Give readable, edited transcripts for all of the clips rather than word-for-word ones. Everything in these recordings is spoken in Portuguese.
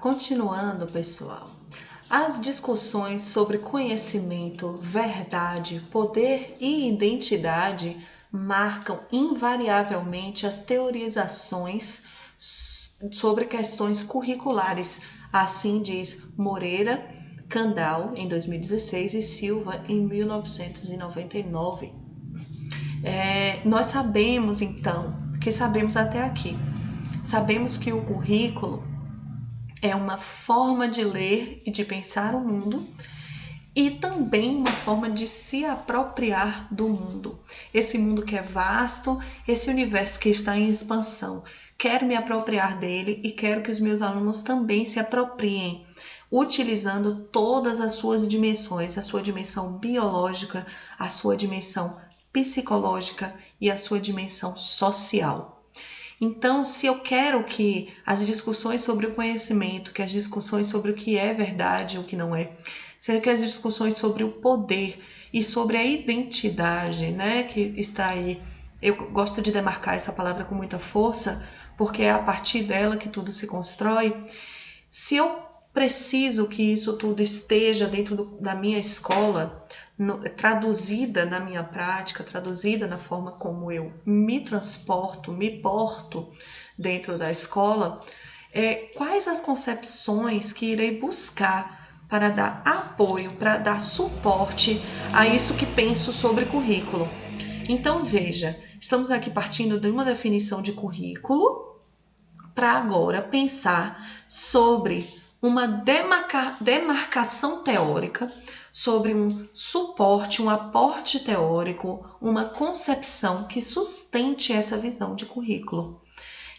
Continuando, pessoal. As discussões sobre conhecimento, verdade, poder e identidade marcam invariavelmente as teorizações sobre questões curriculares, assim diz Moreira Candal, em 2016, e Silva, em 1999. Nós sabemos, então, que sabemos até aqui. Sabemos que o currículo é uma forma de ler e de pensar o mundo e também uma forma de se apropriar do mundo. Esse mundo que é vasto, esse universo que está em expansão. Quero me apropriar dele e quero que os meus alunos também se apropriem, utilizando todas as suas dimensões, a sua dimensão biológica, a sua dimensão psicológica e a sua dimensão social. Então, se eu quero que as discussões sobre o conhecimento, que as discussões sobre o que é verdade e o que não é, se eu quero as discussões sobre o poder e sobre a identidade, né, que está aí, eu gosto de demarcar essa palavra com muita força, porque é a partir dela que tudo se constrói. Se eu preciso que isso tudo esteja dentro da minha escola, traduzida na minha prática, traduzida na forma como eu me transporto, me porto dentro da escola, quais as concepções que irei buscar para dar apoio, para dar suporte a isso que penso sobre currículo. Então, veja, estamos aqui partindo de uma definição de currículo para agora pensar sobre uma demarcação teórica, sobre um suporte, um aporte teórico, uma concepção que sustente essa visão de currículo.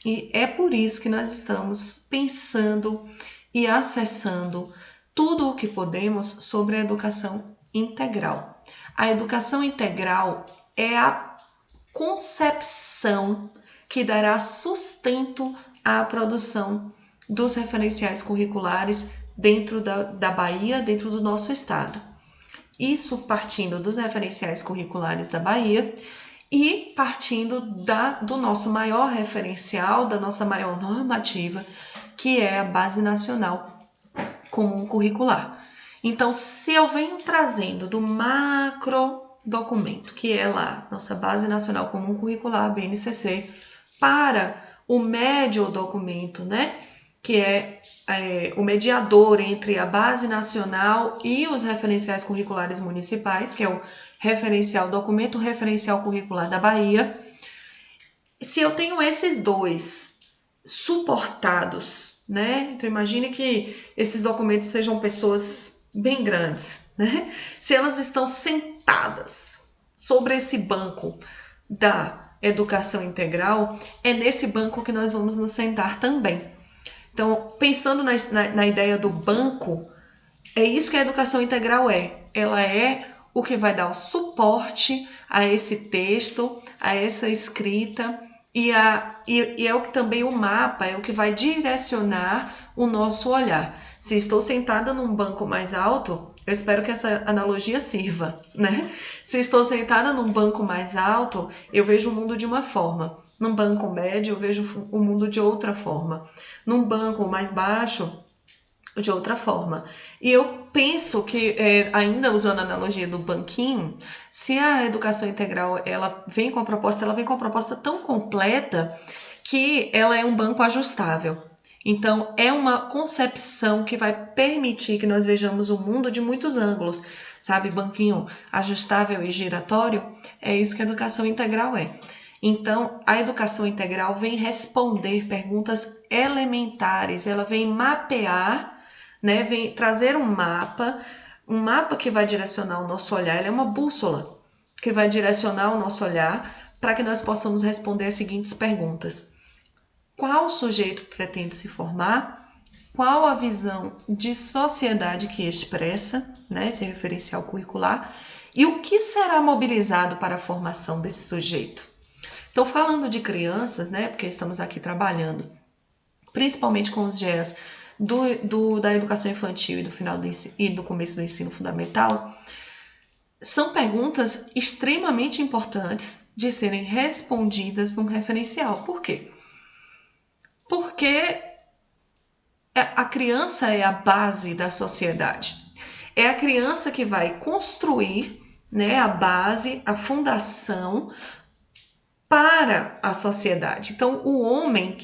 E é por isso que nós estamos pensando e acessando tudo o que podemos sobre a educação integral. A educação integral é a concepção que dará sustento à produção dos referenciais curriculares dentro da Bahia, dentro do nosso estado. Isso partindo dos referenciais curriculares da Bahia e partindo do nosso maior referencial, da nossa maior normativa, que é a Base Nacional Comum Curricular. Então, se eu venho trazendo do macro documento, que é lá, nossa Base Nacional Comum Curricular, BNCC, para o médio documento, né? Que é o mediador entre a Base Nacional e os referenciais curriculares municipais, que é o documento referencial curricular da Bahia. Se eu tenho esses dois suportados, né? Então imagine que esses documentos sejam pessoas bem grandes, né? Se elas estão sentadas sobre esse banco da educação integral, é nesse banco que nós vamos nos sentar também. Então, pensando na ideia do banco, é isso que a educação integral é. Ela é o que vai dar o suporte a esse texto, a essa escrita, e é o que também o mapa, é o que vai direcionar o nosso olhar. Se estou sentada num banco mais alto, eu espero que essa analogia sirva, né? Se estou sentada num banco mais alto, eu vejo o mundo de uma forma. Num banco médio, eu vejo o mundo de outra forma. Num banco mais baixo, de outra forma. E eu penso que, ainda usando a analogia do banquinho, se a educação integral ela vem com uma proposta tão completa que ela é um banco ajustável. Então, é uma concepção que vai permitir que nós vejamos o mundo de muitos ângulos. Sabe, banquinho ajustável e giratório? É isso que a educação integral é. Então, a educação integral vem responder perguntas elementares, ela vem mapear, né, vem trazer um mapa que vai direcionar o nosso olhar, ele é uma bússola que vai direcionar o nosso olhar para que nós possamos responder as seguintes perguntas. Qual sujeito pretende se formar? Qual a visão de sociedade que expressa, né, esse referencial curricular? E o que será mobilizado para a formação desse sujeito? Então, falando de crianças, né, porque estamos aqui trabalhando, principalmente com os GEAs da educação infantil e do começo do ensino fundamental, são perguntas extremamente importantes de serem respondidas num referencial. Por quê? Porque criança é a base da sociedade. É a criança que vai construir, né, a base, a fundação para a sociedade. Então, o homem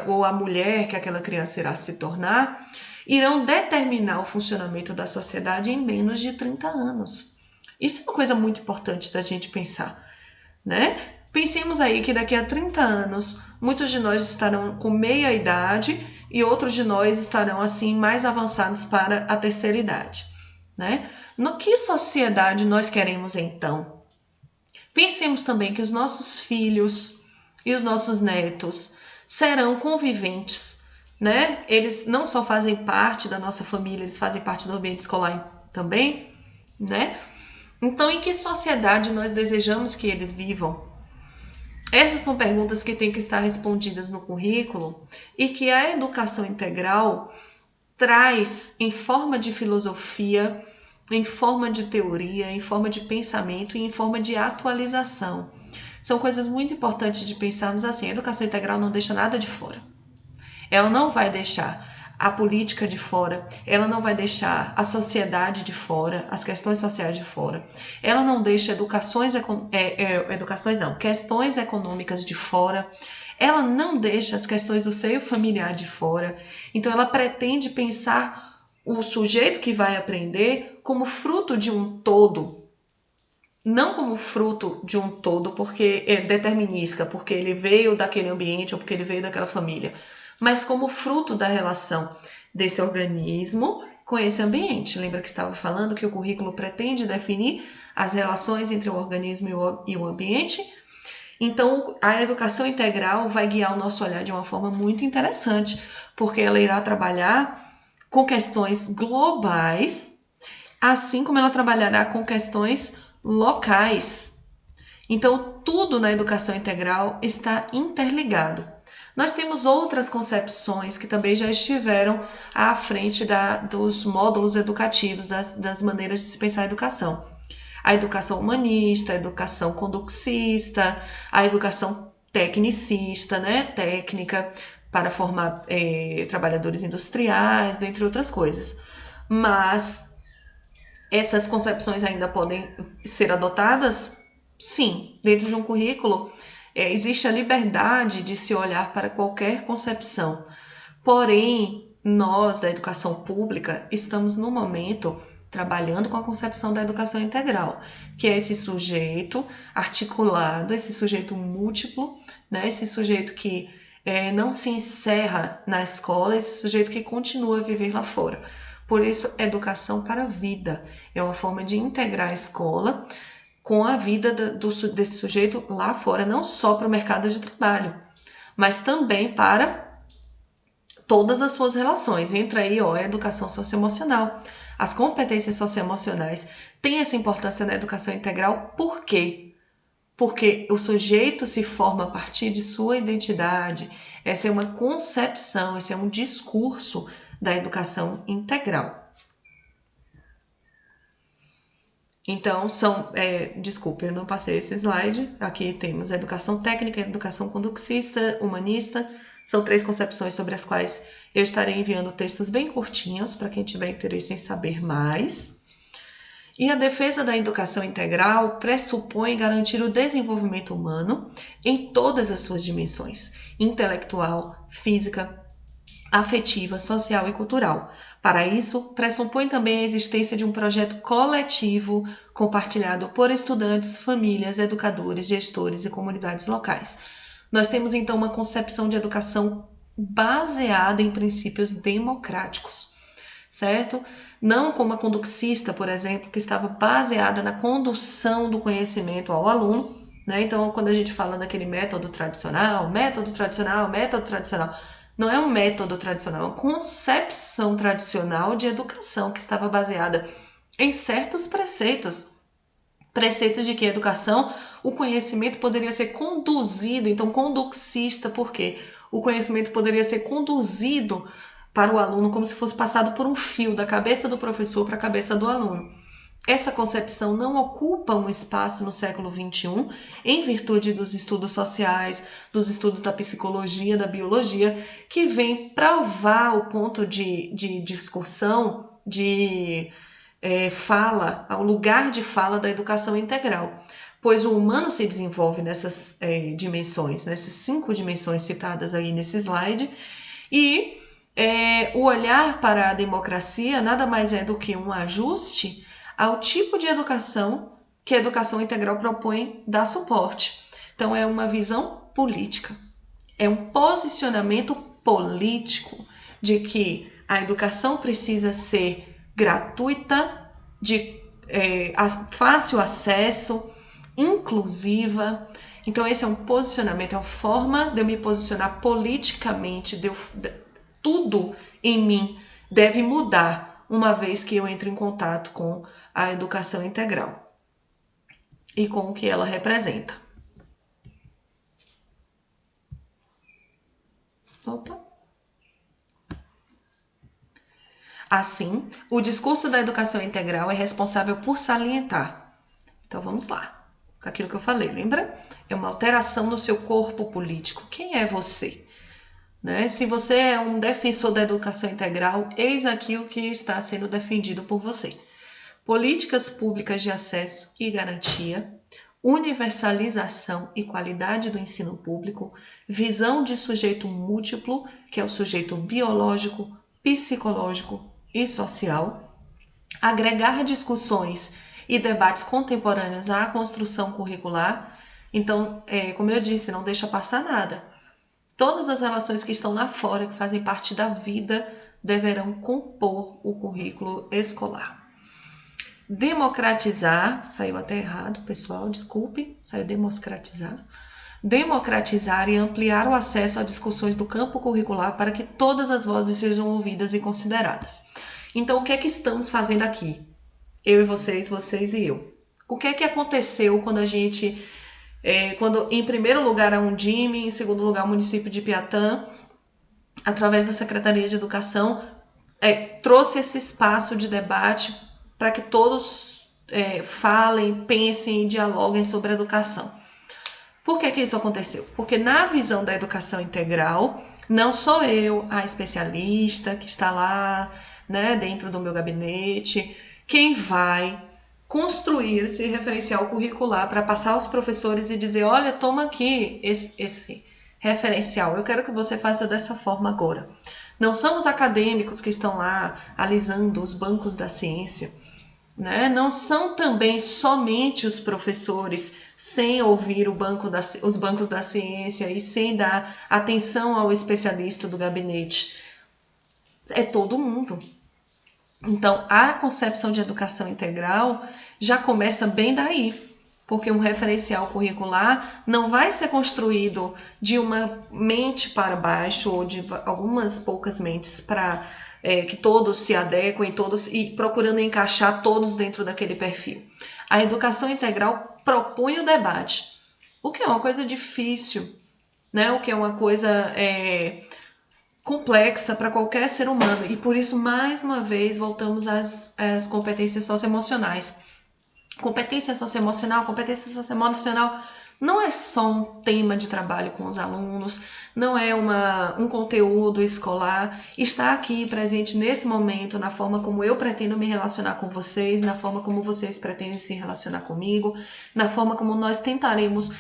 ou a mulher que aquela criança irá se tornar irão determinar o funcionamento da sociedade em menos de 30 anos. Isso é uma coisa muito importante da gente pensar, né? Pensemos aí que daqui a 30 anos, muitos de nós estarão com meia idade e outros de nós estarão assim mais avançados para a terceira idade, né? No que sociedade nós queremos então? Pensemos também que os nossos filhos e os nossos netos serão conviventes, né? Eles não só fazem parte da nossa família, eles fazem parte do ambiente escolar também, né? Então, em que sociedade nós desejamos que eles vivam? Essas são perguntas que têm que estar respondidas no currículo e que a educação integral traz em forma de filosofia, em forma de teoria, em forma de pensamento e em forma de atualização. São coisas muito importantes de pensarmos assim. A educação integral não deixa nada de fora. Ela não vai deixar a política de fora, ela não vai deixar a sociedade de fora, as questões sociais de fora. Ela não deixa questões econômicas de fora. Ela não deixa as questões do seio familiar de fora. Então, ela pretende pensar o sujeito que vai aprender como fruto de um todo, não como fruto de um todo porque é determinista, porque ele veio daquele ambiente ou porque ele veio daquela família, mas como fruto da relação desse organismo com esse ambiente. Lembra que estava falando que o currículo pretende definir as relações entre o organismo e o ambiente? Então, a educação integral vai guiar o nosso olhar de uma forma muito interessante, porque ela irá trabalhar com questões globais, assim como ela trabalhará com questões locais. Então, tudo na educação integral está interligado. Nós temos outras concepções que também já estiveram à frente dos módulos educativos, das maneiras de se pensar a educação. A educação humanista, a educação conductista, a educação tecnicista, né? Técnica, para formar trabalhadores industriais, dentre outras coisas. Mas essas concepções ainda podem ser adotadas? Sim, dentro de um currículo existe a liberdade de se olhar para qualquer concepção. Porém, nós da educação pública estamos no momento trabalhando com a concepção da educação integral, que é esse sujeito articulado, esse sujeito múltiplo, né? Esse sujeito que não se encerra na escola, esse sujeito que continua a viver lá fora. Por isso, educação para a vida é uma forma de integrar a escola com a vida desse sujeito lá fora, não só para o mercado de trabalho, mas também para todas as suas relações. Entra aí a educação socioemocional. As competências socioemocionais têm essa importância na educação integral. Por quê? Porque o sujeito se forma a partir de sua identidade. Essa é uma concepção, esse é um discurso da educação integral. Então, desculpe, eu não passei esse slide. Aqui temos a educação técnica, a educação conductista, humanista. São 3 concepções sobre as quais eu estarei enviando textos bem curtinhos para quem tiver interesse em saber mais. E a defesa da educação integral pressupõe garantir o desenvolvimento humano em todas as suas dimensões: intelectual, física, afetiva, social e cultural. Para isso, pressupõe também a existência de um projeto coletivo compartilhado por estudantes, famílias, educadores, gestores e comunidades locais. Nós temos então uma concepção de educação baseada em princípios democráticos, certo? Não como a conductista, por exemplo, que estava baseada na condução do conhecimento ao aluno, né? Então, quando a gente fala daquele método tradicional, não é um método tradicional, é uma concepção tradicional de educação que estava baseada em certos preceitos. Preceitos de que a educação, o conhecimento poderia ser conduzido, então conductista, por quê? O conhecimento poderia ser conduzido para o aluno como se fosse passado por um fio da cabeça do professor para a cabeça do aluno. Essa concepção não ocupa um espaço no século XXI, em virtude dos estudos sociais, dos estudos da psicologia, da biologia, que vem provar o ponto de discussão, de fala, ao lugar de fala da educação integral. Pois o humano se desenvolve nessas dimensões, nessas 5 dimensões citadas aí nesse slide, e o olhar para a democracia nada mais é do que um ajuste ao tipo de educação que a educação integral propõe dar suporte. Então, é uma visão política, é um posicionamento político de que a educação precisa ser gratuita, de fácil acesso, inclusiva. Então, esse é um posicionamento, é uma forma de eu me posicionar politicamente, tudo em mim deve mudar uma vez que eu entro em contato com a educação integral e com o que ela representa. Opa! Assim, o discurso da educação integral é responsável por salientar. Então vamos lá, com aquilo que eu falei, lembra? É uma alteração no seu corpo político. Quem é você? Né? Se você é um defensor da educação integral, eis aqui o que está sendo defendido por você. Políticas públicas de acesso e garantia, universalização e qualidade do ensino público, visão de sujeito múltiplo, que é o sujeito biológico, psicológico e social, agregar discussões e debates contemporâneos à construção curricular. Então, como eu disse, não deixa passar nada. Todas as relações que estão lá fora, que fazem parte da vida, deverão compor o currículo escolar. Democratizar, saiu até errado, pessoal, desculpe, saiu democratizar. Democratizar e ampliar o acesso a discussões do campo curricular para que todas as vozes sejam ouvidas e consideradas. Então, o que é que estamos fazendo aqui? Eu e vocês, vocês e eu. O que é que aconteceu quando a gente, quando em primeiro lugar a Undime, em segundo lugar o município de Piatã, através da Secretaria de Educação, trouxe esse espaço de debate para que todos falem, pensem e dialoguem sobre a educação. Por que isso aconteceu? Porque na visão da educação integral, não sou eu, a especialista que está lá, né, dentro do meu gabinete, quem vai construir esse referencial curricular para passar aos professores e dizer, olha, toma aqui esse referencial, eu quero que você faça dessa forma agora. Não são os acadêmicos que estão lá alisando os bancos da ciência, né? Não são também somente os professores, sem ouvir os bancos da ciência e sem dar atenção ao especialista do gabinete. É todo mundo. Então, a concepção de educação integral já começa bem daí, porque um referencial curricular não vai ser construído de uma mente para baixo ou de algumas poucas mentes para que todos se adequem, todos e procurando encaixar todos dentro daquele perfil. A educação integral propõe o debate, o que é uma coisa difícil, né? O que é uma coisa complexa para qualquer ser humano. E por isso, mais uma vez, voltamos às competências socioemocionais. Competência socioemocional não é só um tema de trabalho com os alunos, não é um conteúdo escolar, está aqui presente nesse momento, na forma como eu pretendo me relacionar com vocês, na forma como vocês pretendem se relacionar comigo, na forma como nós tentaremos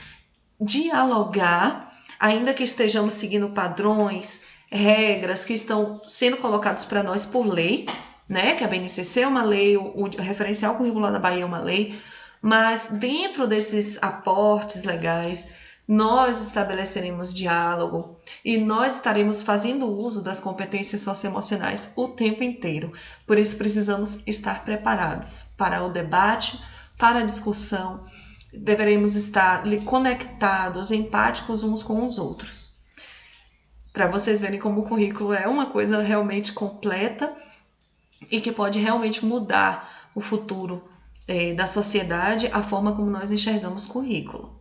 dialogar, ainda que estejamos seguindo padrões, regras que estão sendo colocados para nós por lei, né? Que a BNCC é uma lei, o referencial curricular da Bahia é uma lei, mas dentro desses aportes legais, nós estabeleceremos diálogo e nós estaremos fazendo uso das competências socioemocionais o tempo inteiro. Por isso precisamos estar preparados para o debate, para a discussão, deveremos estar conectados, empáticos uns com os outros. Para vocês verem como o currículo é uma coisa realmente completa e que pode realmente mudar o futuro da sociedade, a forma como nós enxergamos currículo.